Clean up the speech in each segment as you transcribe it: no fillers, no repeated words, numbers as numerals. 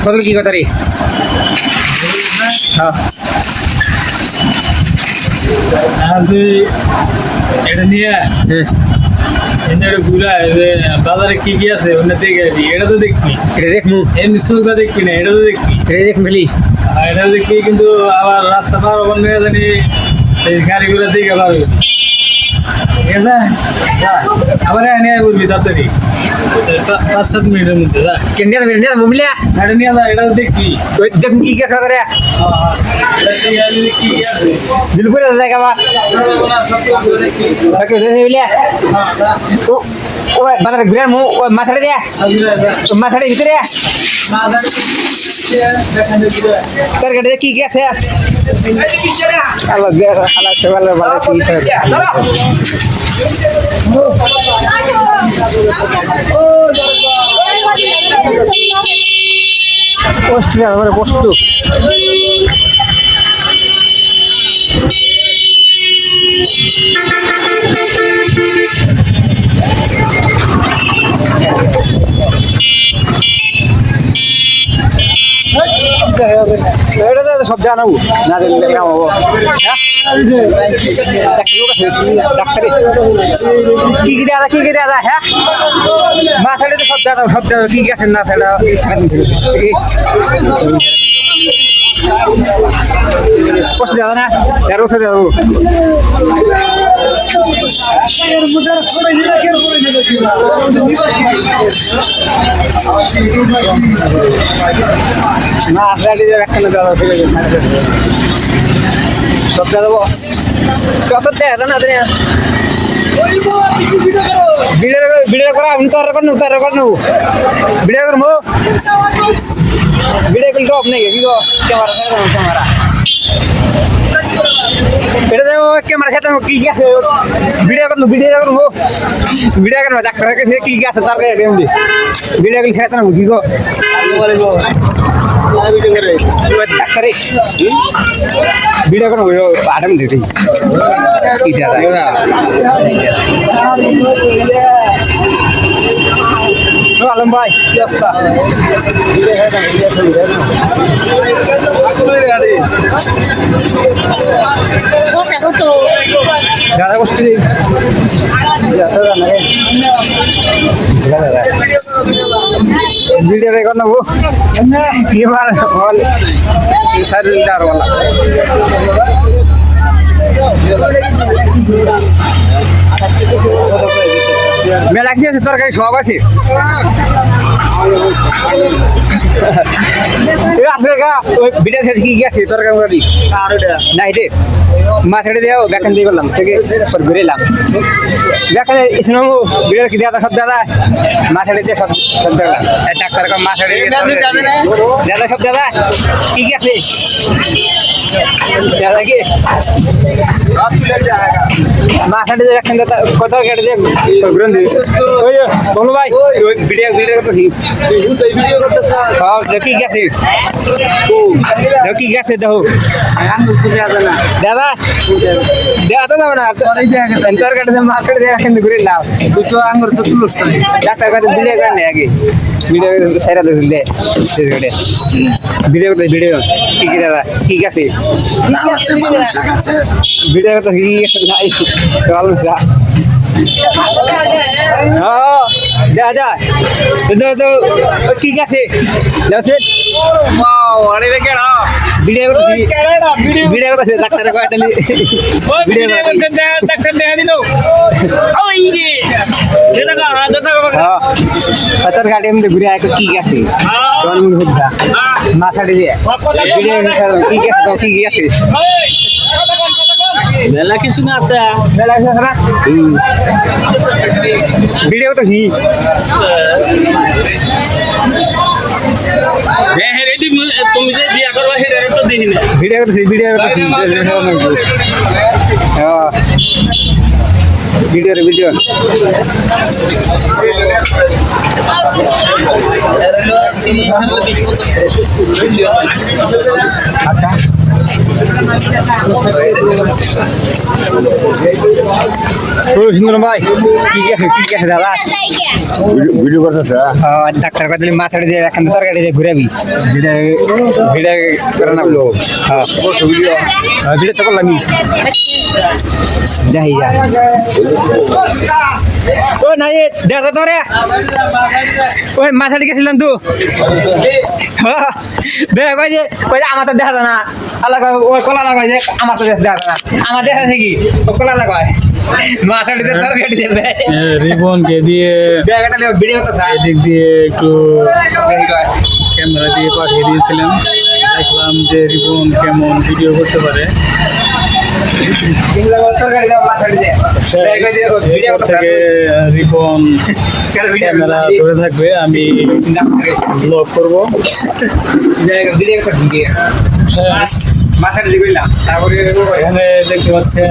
কত কি কথা রে এটা নিয়ে ঘুরা বাজারে কি কি আছে ওটা দেখে এটা তো দেখবি এটা দেখমু এমনি চোখটা দেখবি না এটা তো দেখবি এটা দেখ মেলি এটা দেখবি কিন্তু আবার রাস্তা পার হবার নিয়ে জানি এই গাড়িগুলো দেখে পারবে ঠিক আছে আবার নিয়ে বলবি তাড়াতাড়ি 5-7 মিনিটের মধ্যে যা কেন্দ্রে মেলি না মুমিলা এটা নিয়ে যা এটা দেখবি দেখ কি কি কথা রে কি আছে দিলপুরে দেখা বা ওকে দেখে মেলিয়া ও বাজারে ঘুরে মু মাথাড়ে দে মাথাড়ে ভিতরে তোর গাড়ি কি কি আছে আল্লাহ দে আল্লাহ সেবালে ভালো কি আছে পোস্ট না মানে পোস্ট এটা তো সব জানাবো না দেখলাম হবো ডাক্তারে কি কি দাদা হ্যাঁ মাথাটা তো সব দাদা কি গেছেন না সেটা কষ্ট দাদা না এর ওষুধ দেবো না আপনার একখানে দাদা ফেলে সব দেবো কত দেয় না ভিডিও করা উত্তর নেবো ভিডিও করবো ভিডিও করলে তো আপনি কি ক্যামেরা এটা দেখো ক্যামেরা সাথে কি আছে ভিডিও করবো ডাক্তারের কাছে কি আছে তার ভিডিও করলে খেতে নেবো কি গো ডাক্তারে ভিডিও করবো 8 মিনিট কি আলম ভাই কি অবস্থা দাদা গোষ্ঠী ভিডিও রেকর্ড নেবো এবার শরীরদার বলা মেলা কি আছে তরকারি সব আছে ভিডিও কি গেছে তরকারি না এতে মাথাটা দেওয়া ব্যাখান দিয়ে করলাম থেকে ঘুরে এলাম ব্যাখানে এসে ভিডিও কি দাদা সব দাদা মাথাটা দিয়ে সব দেখলাম ডাক্তার মাথাটা দাদা সব দাদা কি গেছে দাদা কি মাথাটা দিয়ে একখান কথা কেটে দিয়ে ঘুরে দিয়ে বলো ভাই ভিডিও করতেছি সব দেখি গেছে দেখি গেছে দেখো দাদা দেখা তো যাবে না তোর কাটে মাথাটা দিয়ে একখান ঘুরে লাভ তুই তো আঙুর তো তুলস ডাক্তার কাছে ভিডিও করে নেই আগে ভিডিও সেরা দিলে ভিডিও করতে ভিডিও ঠিক আছে দাদা ঠিক আছে ভিডিও করতে ঠিক আছে ভিডিও করতেছে ডাক্তারে তোর গাড়ি এমনি ঘুরে কি গেছে মাথাটি দিয়ে ঠিক আছে তো ঠিক আছে মেলা কিছু না আছে মেলা কিছু আছে না ভিডিও তো কি তুমি যে বিয়া করবা সেটা তো দেখি না ভিডিও করতেছি ভিডিও সুন্দর ভাই কি গেছে দাদা ভিডিও করতেছে ডাক্তার কাছে মাথাটা দিয়ে এখান তরকারি দিয়ে ঘুরাবি ভিড়ে করে না হ্যাঁ ভিড়ে তো করলামই যাই যা ও নাই দেখা তোরে ওই মাথাটি গেছিলাম তো দেখ কই যে আমার তো দেখা যায় না আল্লাহ ওই কলা লাগাই যে আমার তো দেখা যায় না আমার দেখা থাকি ও কলা লাগায় মাথাটি দিয়ে তরকারি দেবে রিবনকে দিয়ে দেখা ভিডিও তো এদিক দিয়ে একটু ক্যামেরা দিয়ে পাঠিয়ে দিয়েছিলাম, দেখলাম যে রিবন কেমন ভিডিও করতে পারে। এরপর থেকে রিবন ক্যামেরা ধরে থাকবে, আমি ব্লগ করবো। এখানে দেখতে পাচ্ছেন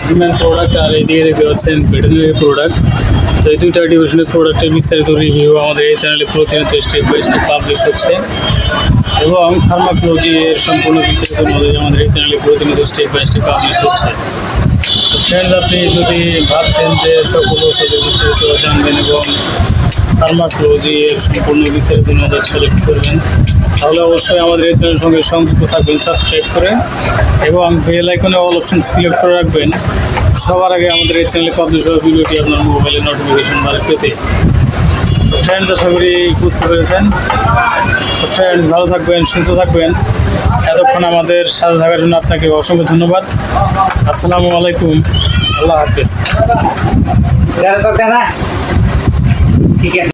হিউম্যান প্রোডাক্ট আর এদিকে দেখতে পাচ্ছেন ভেটেরিনারি প্রোডাক্ট। তো এই দুইটা ডিভিশনের প্রোডাক্টের বিস্তারিত রিভিউ আমাদের এই চ্যানেলে প্রতিনিয়ত স্টেপ বাই স্টেপ পাবলিশ হচ্ছে এবং ফার্মাকোলজি এর সম্পূর্ণ বিস্তারিত নলেজ আমাদের এই চ্যানেলে প্রতিনিয়ত স্টেপ বাই স্টেপ পাবলিশ হচ্ছে। তো ফ্রেন্ড, আপনি যদি ভাবছেন যে সকল ওষুধের বিস্তারিত জানবেন এবং ফার্মাকোলজি এর সম্পূর্ণ বিস্তারিত নলেজ কালেক্ট করবেন, তাহলে অবশ্যই আমাদের এই চ্যানেলের সঙ্গে সংযুক্ত থাকবেন সাবস্ক্রাইব করে এবং বেল আইকনে অল অপশন সিলেক্ট করে রাখবেন সবার আগে আমাদের এই চ্যানেলে পাবলিশ হওয়া ভিডিওটি আপনার মোবাইলে নোটিফিকেশন বারে পেতে। তো ফ্রেন্ড, আশা করি বুঝতে পেরেছেন। তো ফ্রেন্ড, ভালো থাকবেন, সুস্থ থাকবেন। এতক্ষণ আমাদের সাথে থাকার জন্য আপনাকে অসংখ্য ধন্যবাদ। আসসালামু আলাইকুম, আল্লাহ হাফেজ। ঠিক আছে।